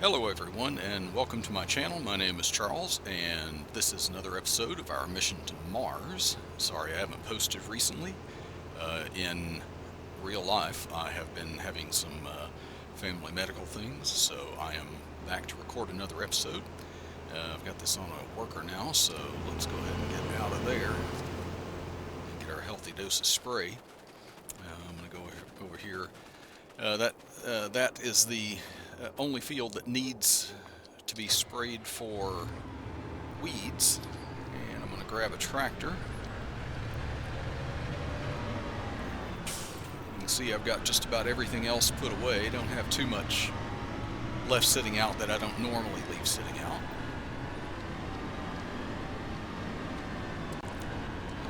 Hello everyone and welcome to my channel. My name is Charles and this is another episode of our mission to Mars. Sorry I haven't posted recently. In real life I have been having some family medical things, so I am back to record another episode. I've got this on a worker now, so let's go ahead and get out of there and get our healthy dose of spray. I'm going to go over here. That is the only field that needs to be sprayed for weeds, and I'm going to grab a tractor. You can see I've got just about everything else put away. Don't have too much left sitting out that I don't normally leave sitting out.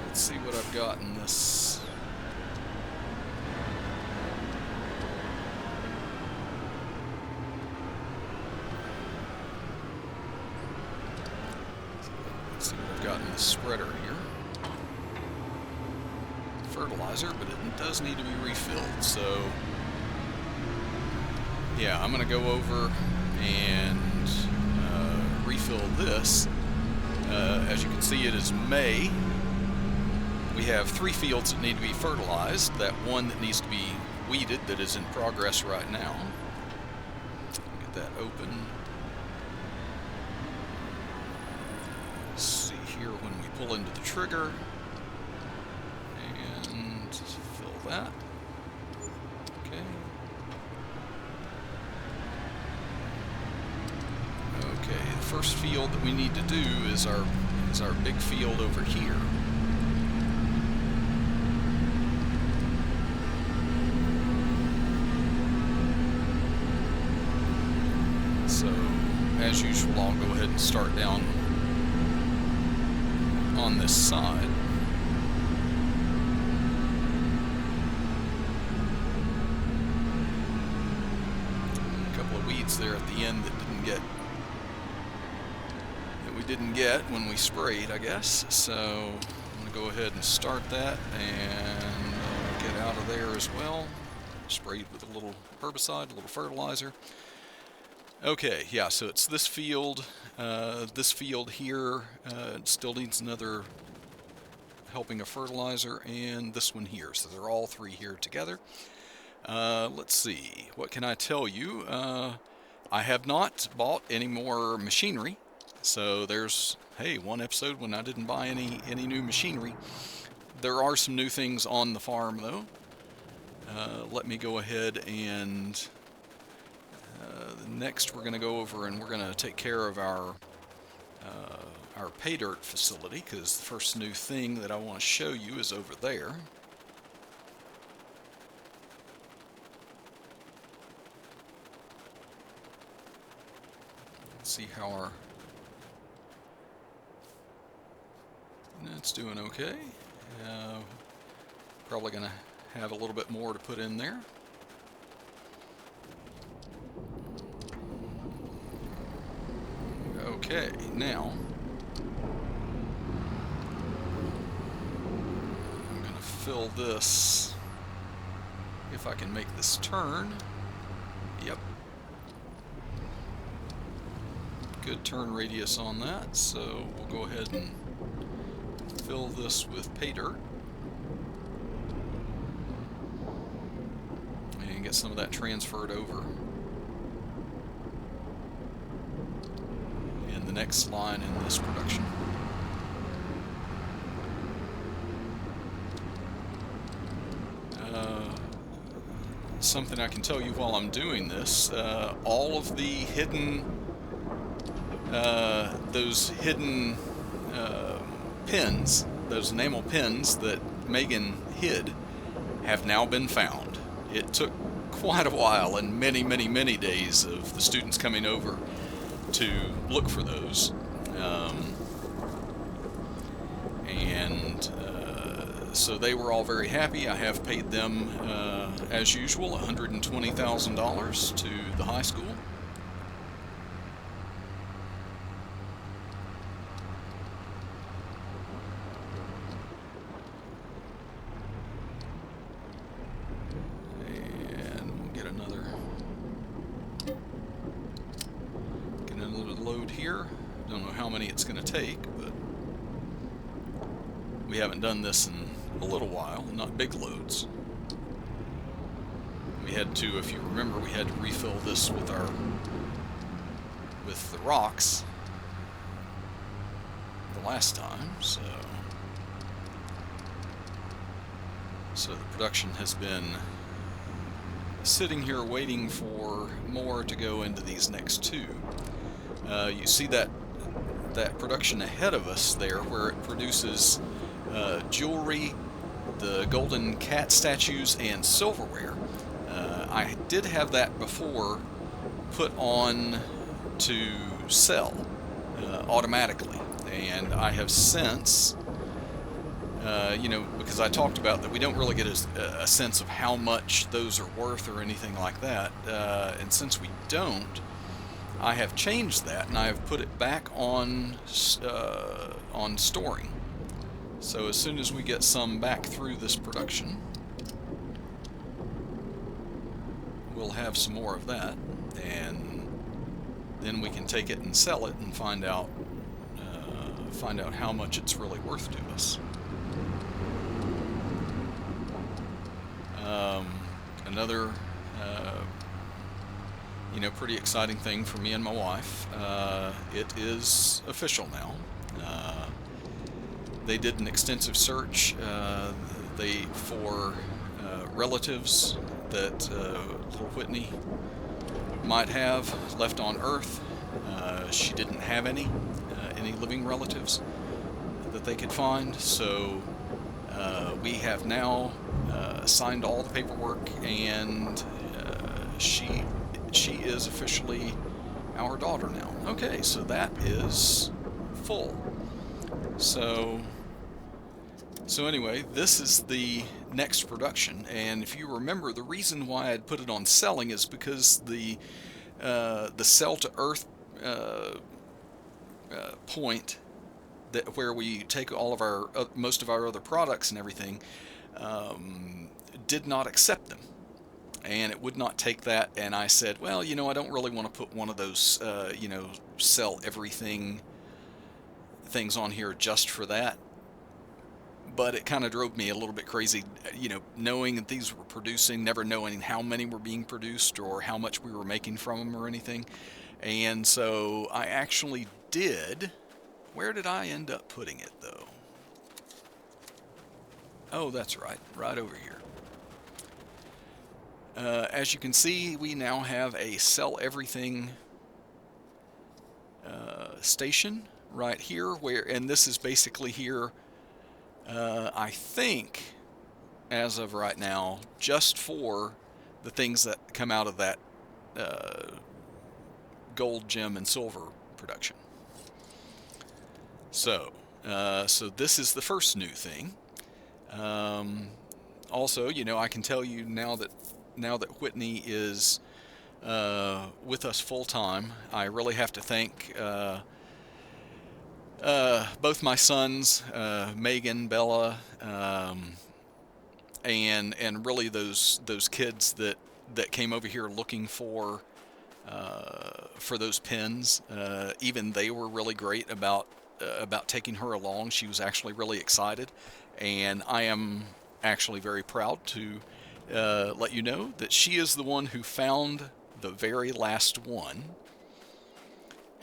Let's see what I've got in this. Let's see what I've got in the spreader here. Fertilizer, but it does need to be refilled, so yeah, I'm going to go over and refill this. As you can see, it is May. We have 3 fields that need to be fertilized, that one that needs to be weeded that is in progress right now. Get that open. Let's see here when we pull into the trigger. And fill that. Okay. Okay, the first field that we need to do is our big field over here. So, as usual, I'll go ahead and start down on this side. A couple of weeds there at the end that we didn't get when we sprayed, I guess. So I'm going to go ahead and start that and get out of there as well. Sprayed with a little herbicide, a little fertilizer. Okay, yeah, so it's this field here, it still needs another helping of fertilizer, and this one here. So they're all 3 here together. Let's see, what can I tell you? I have not bought any more machinery, so there's, hey, one episode when I didn't buy any new machinery. There are some new things on the farm, though. Let me go ahead and next we're going to go over and we're going to take care of our pay dirt facility, because the first new thing that I want to show you is over there. Let's see how it's doing. Okay. Probably going to have a little bit more to put in there. Okay, now I'm going to fill this, if I can make this turn. Yep. Good turn radius on that, so we'll go ahead and fill this with pay dirt. And get some of that transferred over. The next line in this production. Something I can tell you while I'm doing this, all of the hidden, those hidden pins, those enamel pins that Megan hid, have now been found. It took quite a while and many days of the students coming over to look for those, so they were all very happy. I have paid them, as usual, $120,000 to the high school. And we'll get another load here. Don't know how many it's going to take, but we haven't done this in a little while, not big loads. We had to, if you remember, we had to refill this with the rocks the last time, so the production has been sitting here waiting for more to go into these next two. You see that production ahead of us there, where it produces jewelry, the golden cat statues, and silverware. I did have that before put on to sell automatically, and I have since, because I talked about that we don't really get a sense of how much those are worth or anything like that, and since we don't, I have changed that and I have put it back on storing. So as soon as we get some back through this production, we'll have some more of that, and then we can take it and sell it and find out how much it's really worth to us. Another pretty exciting thing for me and my wife. It is official now. They did an extensive search for relatives that little Whitney might have left on Earth. She didn't have any living relatives that they could find, so we have now signed all the paperwork, and she is officially our daughter now. Okay, so that is full. So anyway, this is the next production, and if you remember, the reason why I'd put it on selling is because the sell to Earth point where we take all of our most of our other products and everything did not accept them, and it would not take that. And I said, well, I don't really want to put one of those sell everything things on here just for that. But it kind of drove me a little bit crazy, knowing that these were producing, never knowing how many were being produced or how much we were making from them or anything. And so I actually did. Where did I end up putting it, though? Oh, that's right over here. As you can see, we now have a sell everything station right here, and this is basically here, I think, as of right now, just for the things that come out of that gold, gem, and silver production. So this is the first new thing. Also, I can tell you now that Whitney is with us full time, I really have to thank both my sons, Megan, Bella, and really those kids that came over here looking for those pins. Even they were really great about taking her along. She was actually really excited, and I am actually very proud to let you know that she is the one who found the very last one,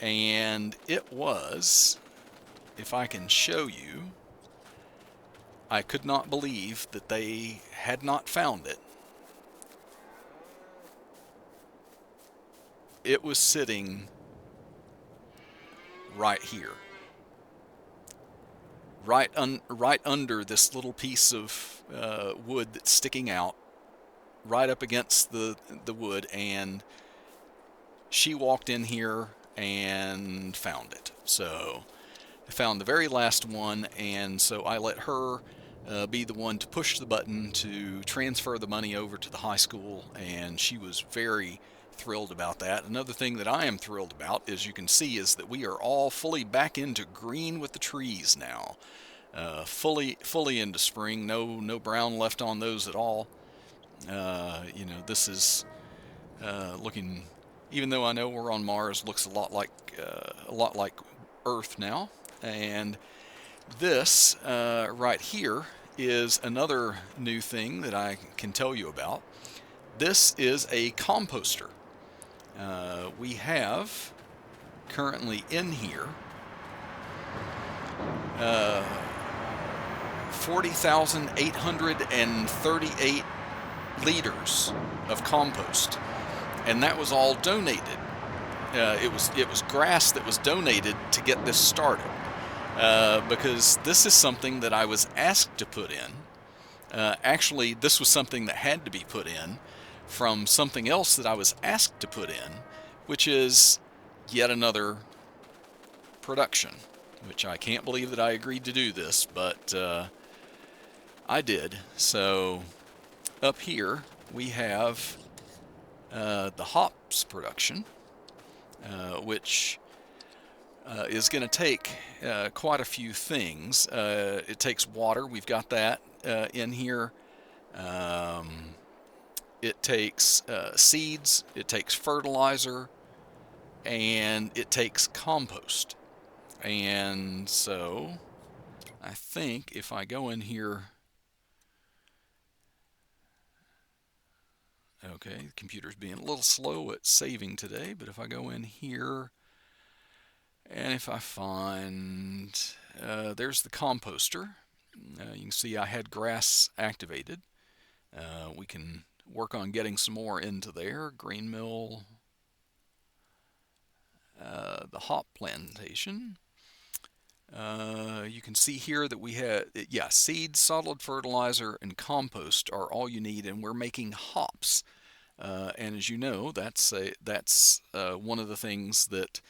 and it was, if I can show you, I could not believe that they had not found it. It was sitting right here, right under this little piece of wood that's sticking out, right up against the wood, and she walked in here and found it. So I found the very last one, and so I let her be the one to push the button to transfer the money over to the high school, and she was very thrilled about that. Another thing that I am thrilled about, as you can see, is that we are all fully back into green with the trees now. Fully into spring. No brown left on those at all. This is looking even though I know we're on Mars, looks a lot like Earth now. And this right here is another new thing that I can tell you about. This is a composter. We have currently in here 40,838 liters of compost, and that was all donated. It was grass that was donated to get this started, because this is something that I was asked to put in. Actually, this was something that had to be put in from something else that I was asked to put in, which is yet another production, which I can't believe that I agreed to do this, but I did. So up here we have the hops production, which is going to take quite a few things. It takes water. We've got that in here. It takes seeds. It takes fertilizer, and it takes compost. And so I think if I go in here, okay, the computer's being a little slow at saving today, but if I go in here and if I find, there's the composter. You can see I had grass activated. We can work on getting some more into there. Green mill, the hop plantation. You can see here that we have, seeds, solid fertilizer, and compost are all you need, and we're making hops. And as you know, that's one of the things that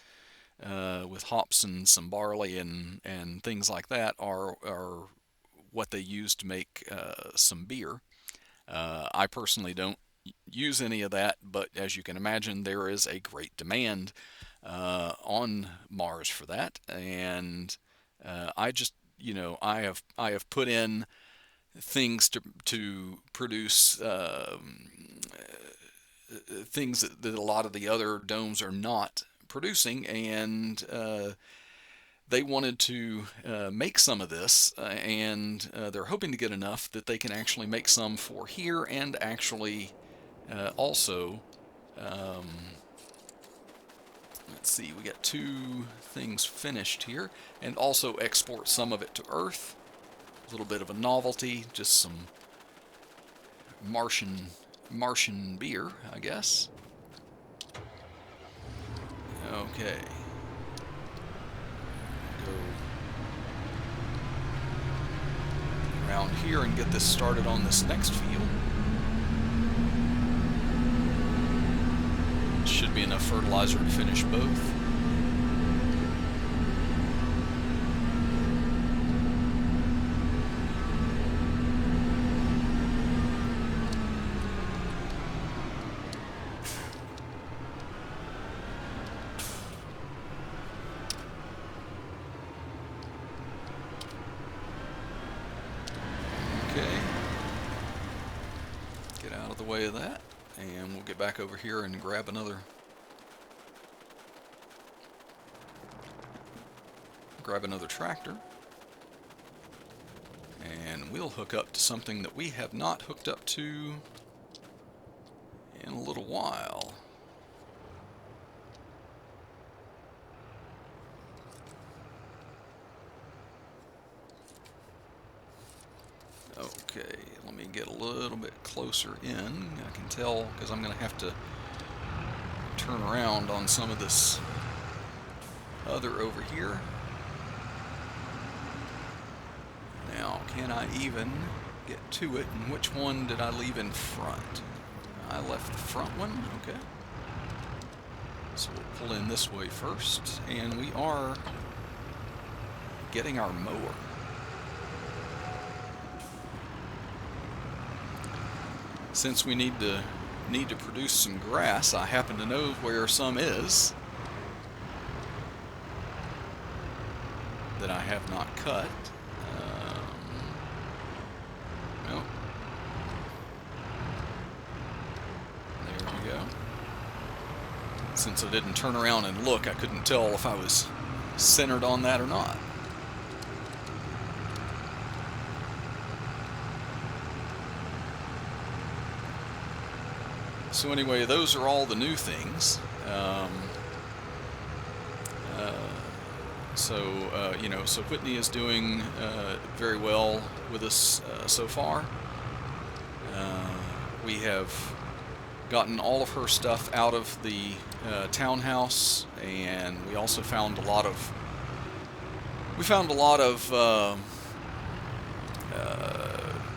with hops and some barley and things like that are what they use to make some beer. I personally don't use any of that, but as you can imagine, there is a great demand on Mars for that, and I just, I have put in things to produce things that a lot of the other domes are not producing, and they wanted to make some of this, and they're hoping to get enough that they can actually make some for here, and actually also, let's see, we got 2 things finished here, and also export some of it to Earth. A little bit of a novelty, just some Martian beer, I guess. Okay. Go around here and get this started on this next field. Should be enough fertilizer to finish both. Okay. Get out of the way of that. And we'll get back over here and grab another tractor. And we'll hook up to something that we have not hooked up to in a little while. Okay, let me get a little bit closer in. I can tell because I'm going to have to turn around on some of this other over here. Now, can I even get to it? And which one did I leave in front? I left the front one, okay. So we'll pull in this way first, and we are getting our mower. Since we need to produce some grass, I happen to know where some is that I have not cut. Nope. There we go. since I didn't turn around and look, I couldn't tell if I was centered on that or not. So anyway, those are all the new things. You know, so Whitney is doing very well with us so far. We have gotten all of her stuff out of the townhouse, and we also found a lot of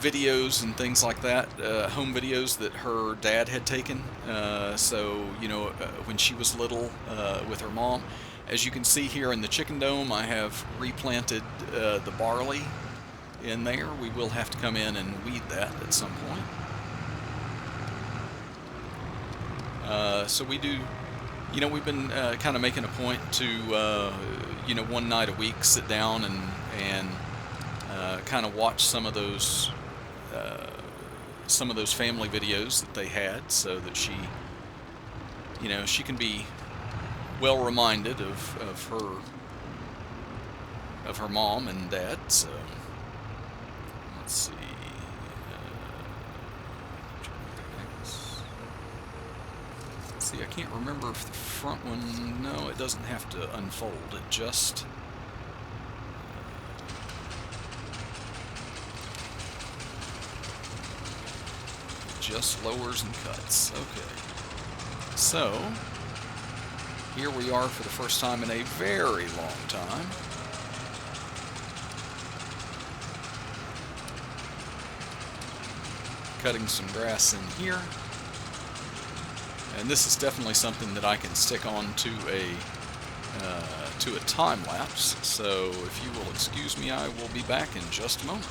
videos and things like that, home videos that her dad had taken. So, you know, when she was little with her mom. As you can see here in the chicken dome, I have replanted the barley in there. We will have to come in and weed that at some point. So we do, you know, we've been kind of making a point to, you know, one night a week sit down and kind of watch some of those family videos that they had, so that she, you know, she can be well reminded of her mom and dad. So let's see. See, I can't remember if the front one. No, it doesn't have to unfold. It just lowers and cuts. Okay. So here we are for the first time in a very long time. Cutting some grass in here. And this is definitely something that I can stick on to a time lapse. So if you will excuse me, I will be back in just a moment.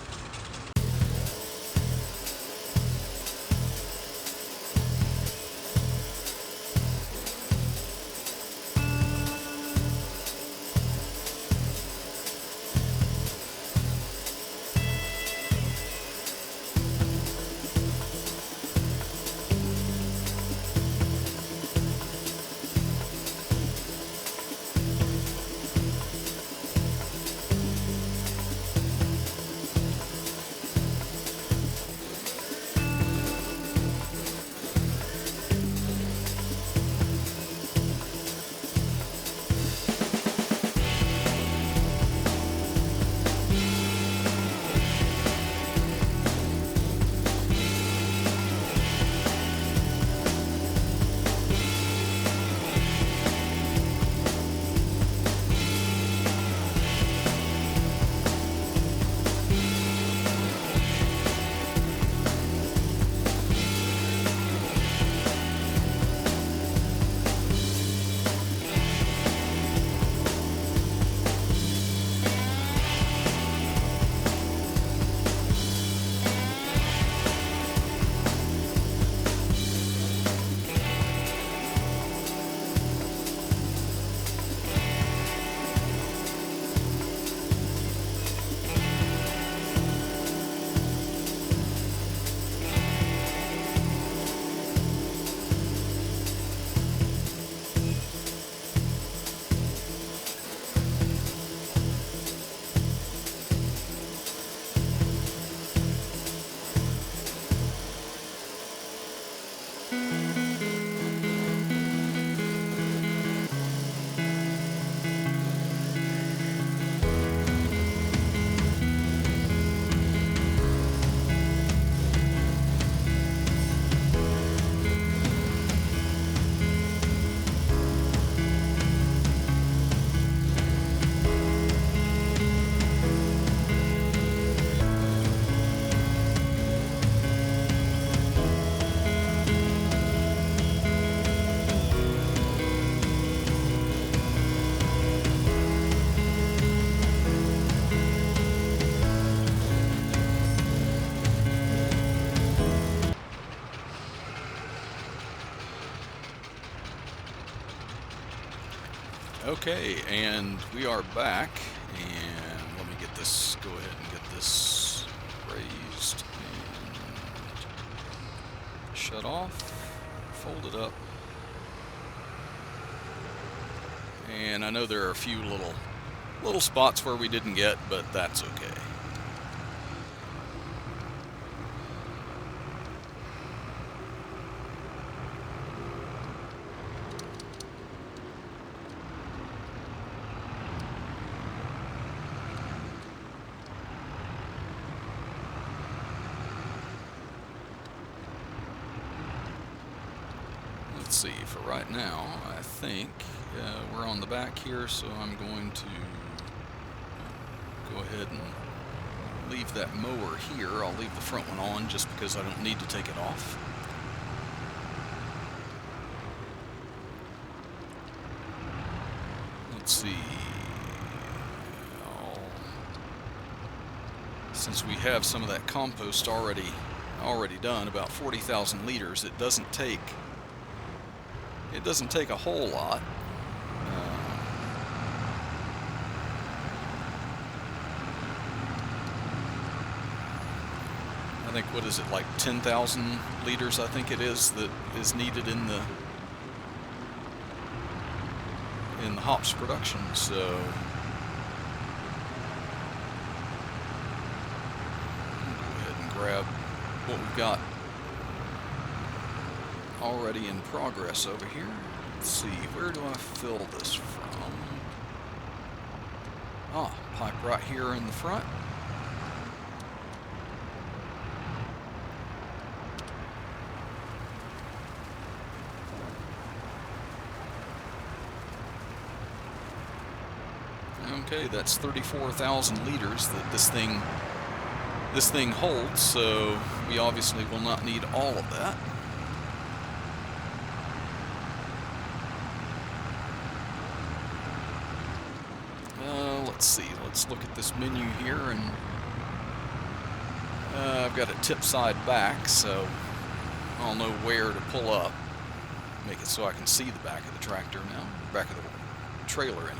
Okay, and we are back, and let me get this, go ahead and get this raised and shut off, fold it up, And I know there are a few little spots where we didn't get, but that's okay. Let's see, for right now, I think we're on the back here, so I'm going to go ahead and leave that mower here. I'll leave the front one on just because I don't need to take it off. Let's see. Since we have some of that compost already done, about 40,000 liters, it doesn't take a whole lot. I think, what is it, like 10,000 liters, I think it is, that is needed in the hops production. So I'll go ahead and grab what we've got already in progress over here. Let's see, where do I fill this from? Ah, pipe right here in the front. Okay, that's 34,000 liters that this thing holds, so we obviously will not need all of that. Let's see, let's look at this menu here, and I've got it tip side back, so I'll know where to pull up. Make it so I can see the back of the tractor now, back of the trailer anyway.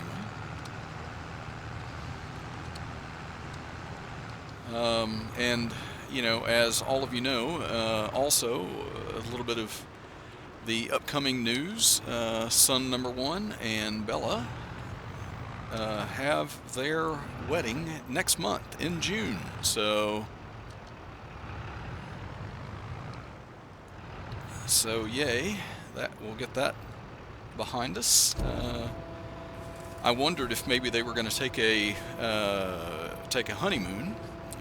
And, you know, as all of you know, also a little bit of the upcoming news. Son number 1 and Bella have their wedding next month in June. So yay, that we'll get that behind us. I wondered if maybe they were going to take a honeymoon.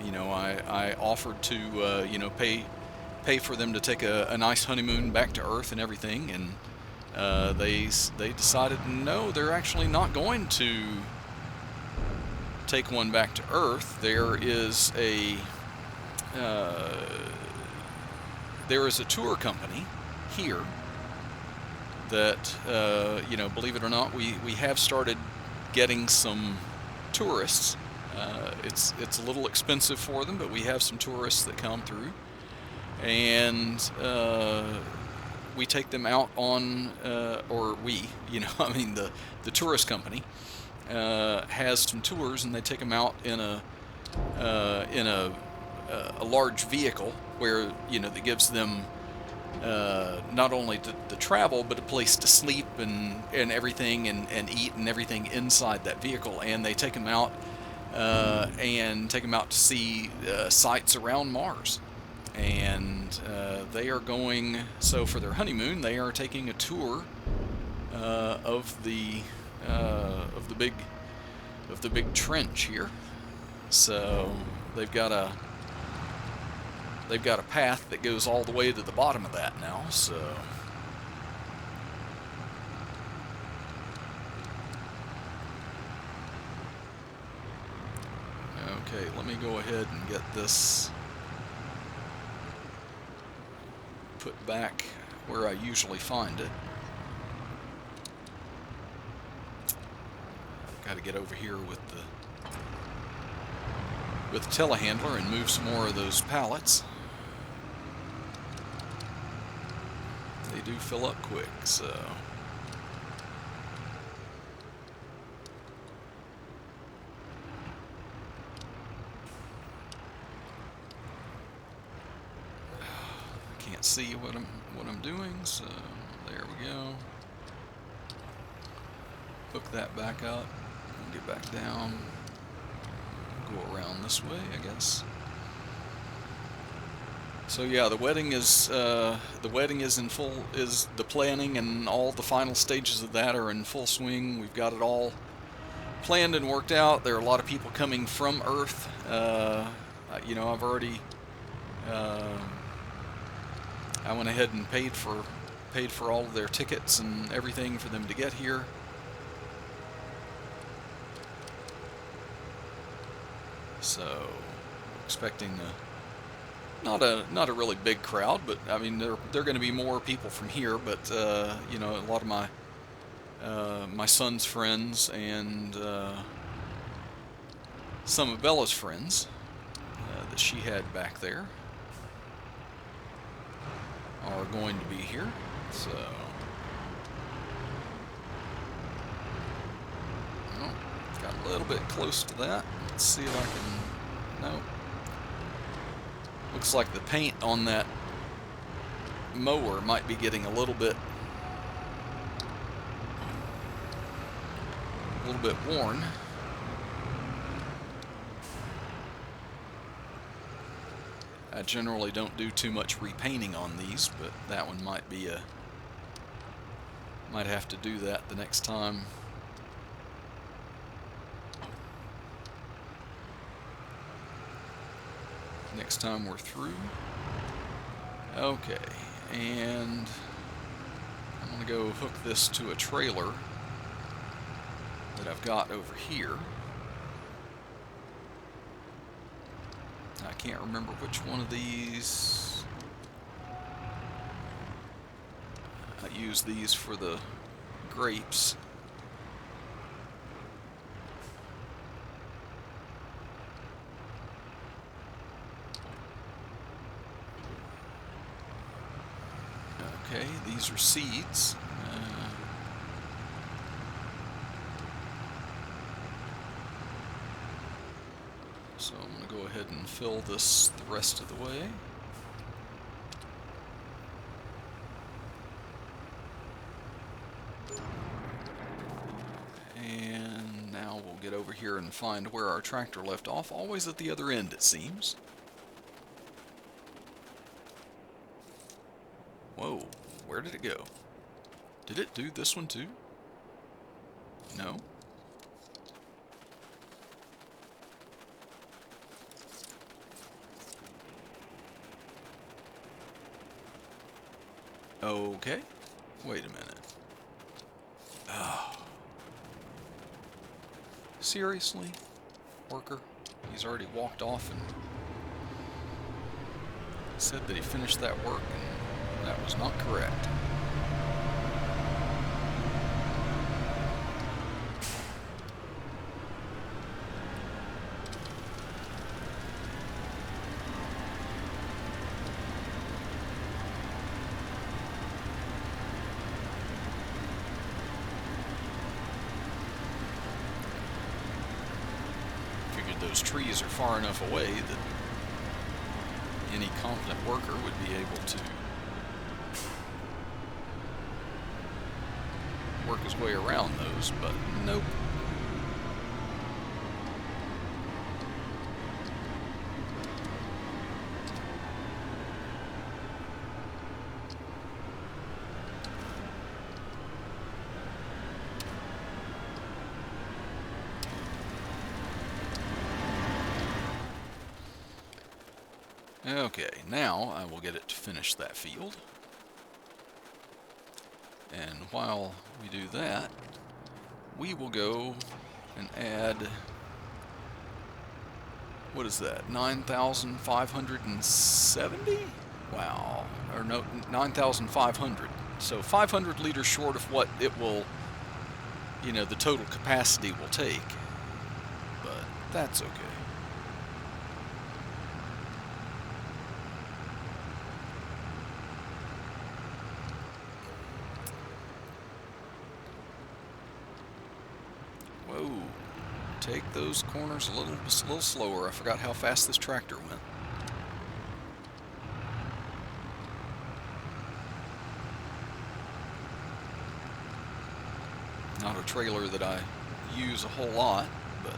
You know, I offered to you know, pay for them to take a nice honeymoon back to Earth and everything, and they decided no, they're actually not going to take one back to Earth. There is a tour company here that you know, believe it or not, we have started getting some tourists. It's a little expensive for them, but we have some tourists that come through, and we take them out on, or we, you know, I mean the tourist company has some tours, and they take them out in a large vehicle where, you know, that gives them not only the travel, but a place to sleep and everything, and eat and everything inside that vehicle, and they take them out. To see sites around Mars, and they are going. So for their honeymoon, they are taking a tour of the big trench here. So they've got a path that goes all the way to the bottom of that now. So. Okay, let me go ahead and get this put back where I usually find it. Got to get over here with the telehandler and move some more of those pallets. They do fill up quick, so. Can't see what I'm doing, so there we go. hook that back up, and get back down, go around this way, I guess. So yeah, the wedding is in full. Is the planning and all the final stages of that are in full swing. We've got it all planned and worked out. There are a lot of people coming from Earth. You know, I've already I went ahead and paid for all of their tickets and everything for them to get here. So expecting not a really big crowd, but I mean they're going to be more people from here. But you know, a lot of my son's friends and some of Bella's friends that she had back there are going to be here. So oh, got a little bit close to that. Let's see if I can. No. Looks like the paint on that mower might be getting a little bit worn. I generally don't do too much repainting on these, but that one might have to do that the next time. Next time we're through. Okay, and I'm going to go hook this to a trailer that I've got over here. I can't remember which one of these. I use these for the grapes. Okay, these are seeds. So I'm going to go ahead and fill this the rest of the way. And now we'll get over here and find where our tractor left off. Always at the other end, it seems. Whoa, where did it go? Did it do this one too? No. Okay, wait a minute. Oh. Seriously? Worker? He's already walked off and said that he finished that work, and that was not correct. Those trees are far enough away that any competent worker would be able to work his way around those, but nope. Okay, now I will get it to finish that field. And while we do that, we will go and add, what is that, 9,570? Wow, or no, 9,500. So 500 liters short of what it will, you know, the total capacity will take. But that's okay. Whoa, take those corners a little slower. I forgot how fast this tractor went. Not a trailer that I use a whole lot, but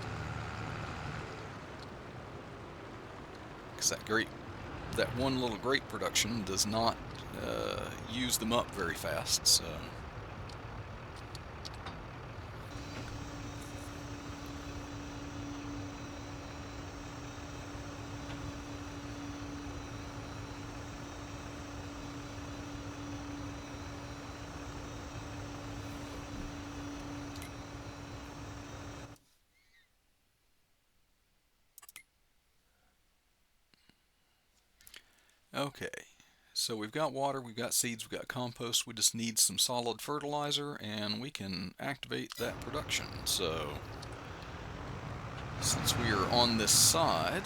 because that one little grape production does not use them up very fast, so. Okay, so we've got water, we've got seeds, we've got compost, we just need some solid fertilizer and we can activate that production. So, since we are on this side,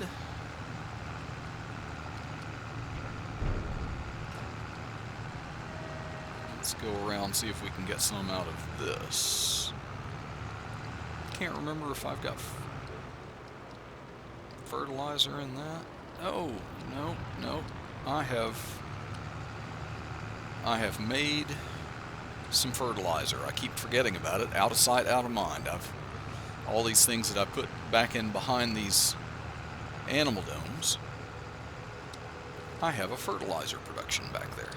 let's go around and see if we can get some out of this. Can't remember if I've got fertilizer in that. Oh, no. I have made some fertilizer. I keep forgetting about it. Out of sight, out of mind. All these things that I put back in behind these animal domes. I have a fertilizer production back there.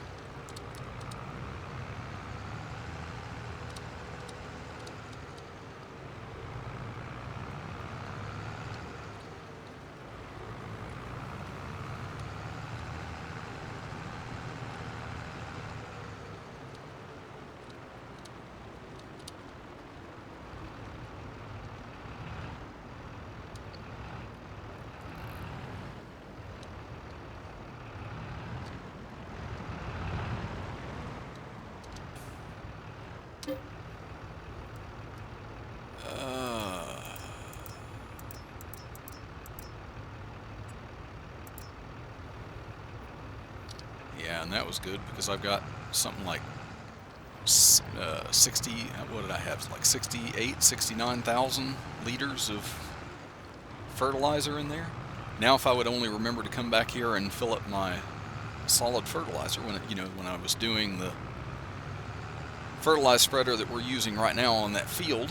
Yeah, and that was good because I've got something like 60, what did I have? Like 69,000 liters of fertilizer in there. Now if I would only remember to come back here and fill up my solid fertilizer when I was doing the fertilizer spreader that we're using right now on that field,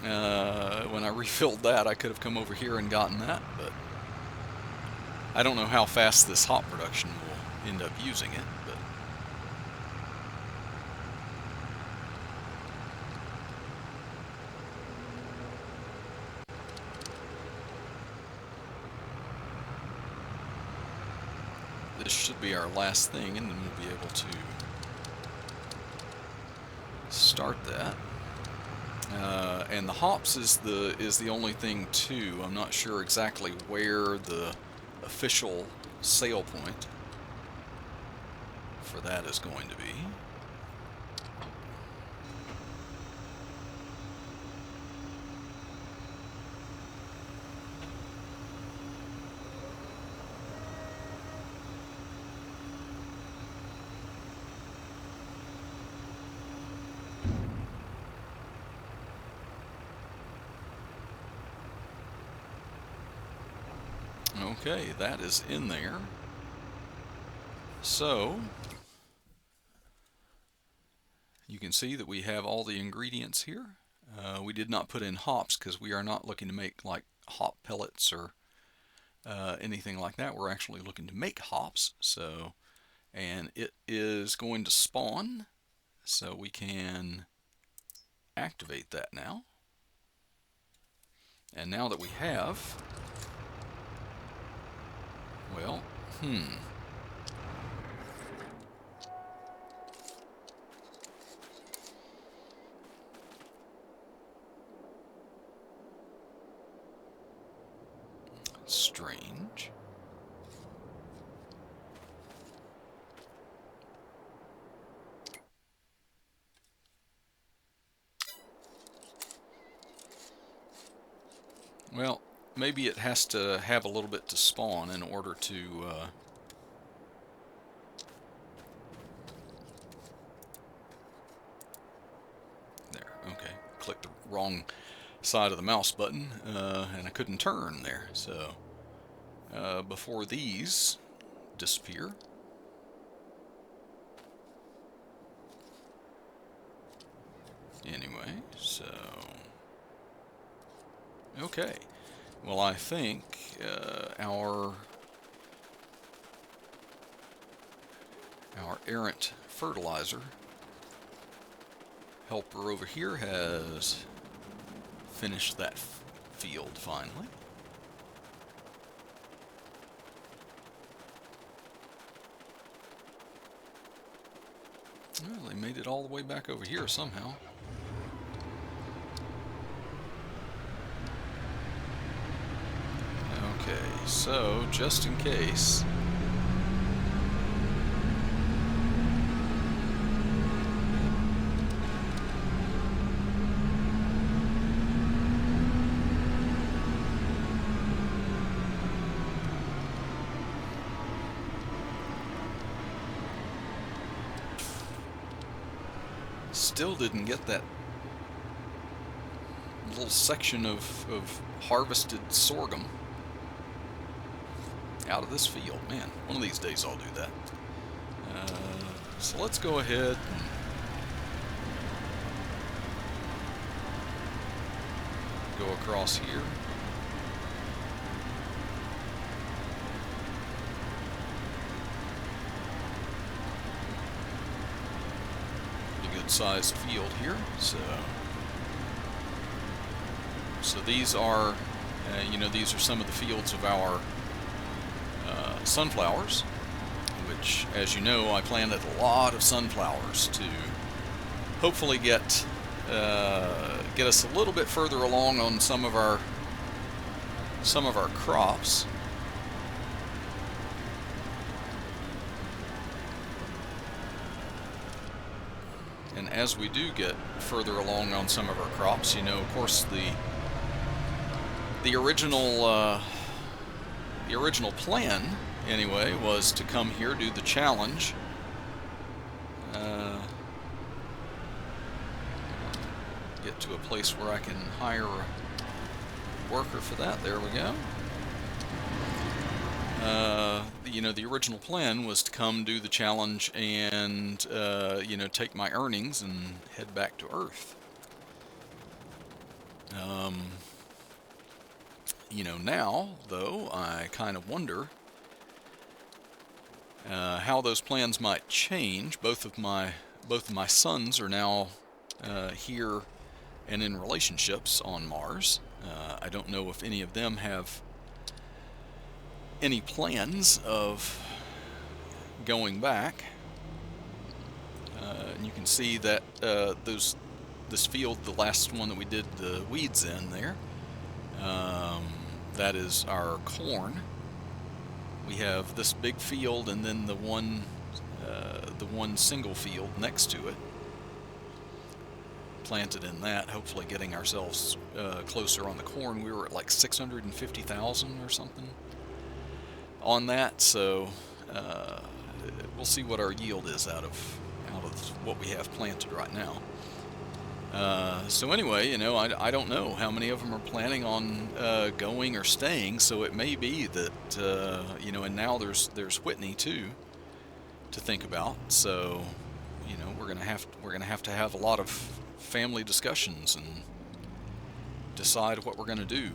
when I refilled that, I could have come over here and gotten that, but I don't know how fast this hop production will end up using it, but this should be our last thing, and then we'll be able to start that. And the hops is the only thing too. I'm not sure exactly where the official sale point for that is going to be. Okay, that is in there. So you can see that we have all the ingredients here. We did not put in hops because we are not looking to make like hop pellets or anything like that. We're actually looking to make hops. So, and it is going to spawn, so we can activate that now. And now that we have, well, strange. Well, maybe it has to have a little bit to spawn in order to there, okay. Clicked the wrong side of the mouse button and I couldn't turn there. So before these disappear, Anyway, so okay. Well, I think our errant fertilizer helper over here has finished that field finally. Well, they made it all the way back over here somehow. Okay, so just in case, still didn't get that little section of harvested sorghum out of this field. Man, one of these days I'll do that. So let's go ahead and go across here. Sized field here, so these are these are some of the fields of our sunflowers, which, as you know, I planted a lot of sunflowers to hopefully get us a little bit further along on some of our crops. And as we do get further along on some of our crops, of course, the original plan, anyway, was to come here, do the challenge, get to a place where I can hire a worker for that. There we go. The original plan was to come do the challenge and, take my earnings and head back to Earth. Now, though, I kind of wonder how those plans might change. Both of my sons are now here and in relationships on Mars. I don't know if any of them have any plans of going back. And you can see that this field, the last one that we did the weeds in there, that is our corn. We have this big field and then the one single field next to it, planted in that, hopefully getting ourselves closer on the corn. We were at like 650,000 or something on that, so we'll see what our yield is out of what we have planted right now. So anyway, I don't know how many of them are planning on going or staying. So it may be that and now there's Whitney too to think about. So we're gonna have to have a lot of family discussions and decide what we're gonna do.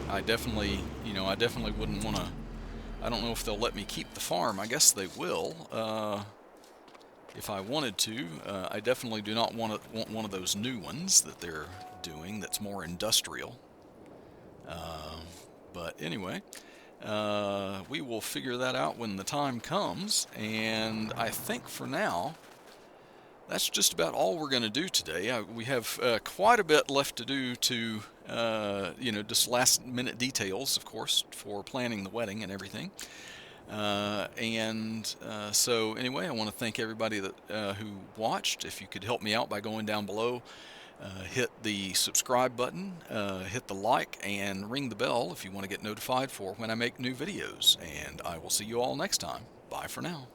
I definitely wouldn't want to. I don't know if they'll let me keep the farm. I guess they will. If I wanted to, I definitely do not want one of those new ones that they're doing that's more industrial. But anyway, we will figure that out when the time comes. And I think for now, that's just about all we're going to do today. We have quite a bit left to do to, just last minute details, of course, for planning the wedding and everything. So anyway, I want to thank everybody that who watched. If you could help me out by going down below, hit the subscribe button, hit the like, and ring the bell if you want to get notified for when I make new videos. And I will see you all next time. Bye for now.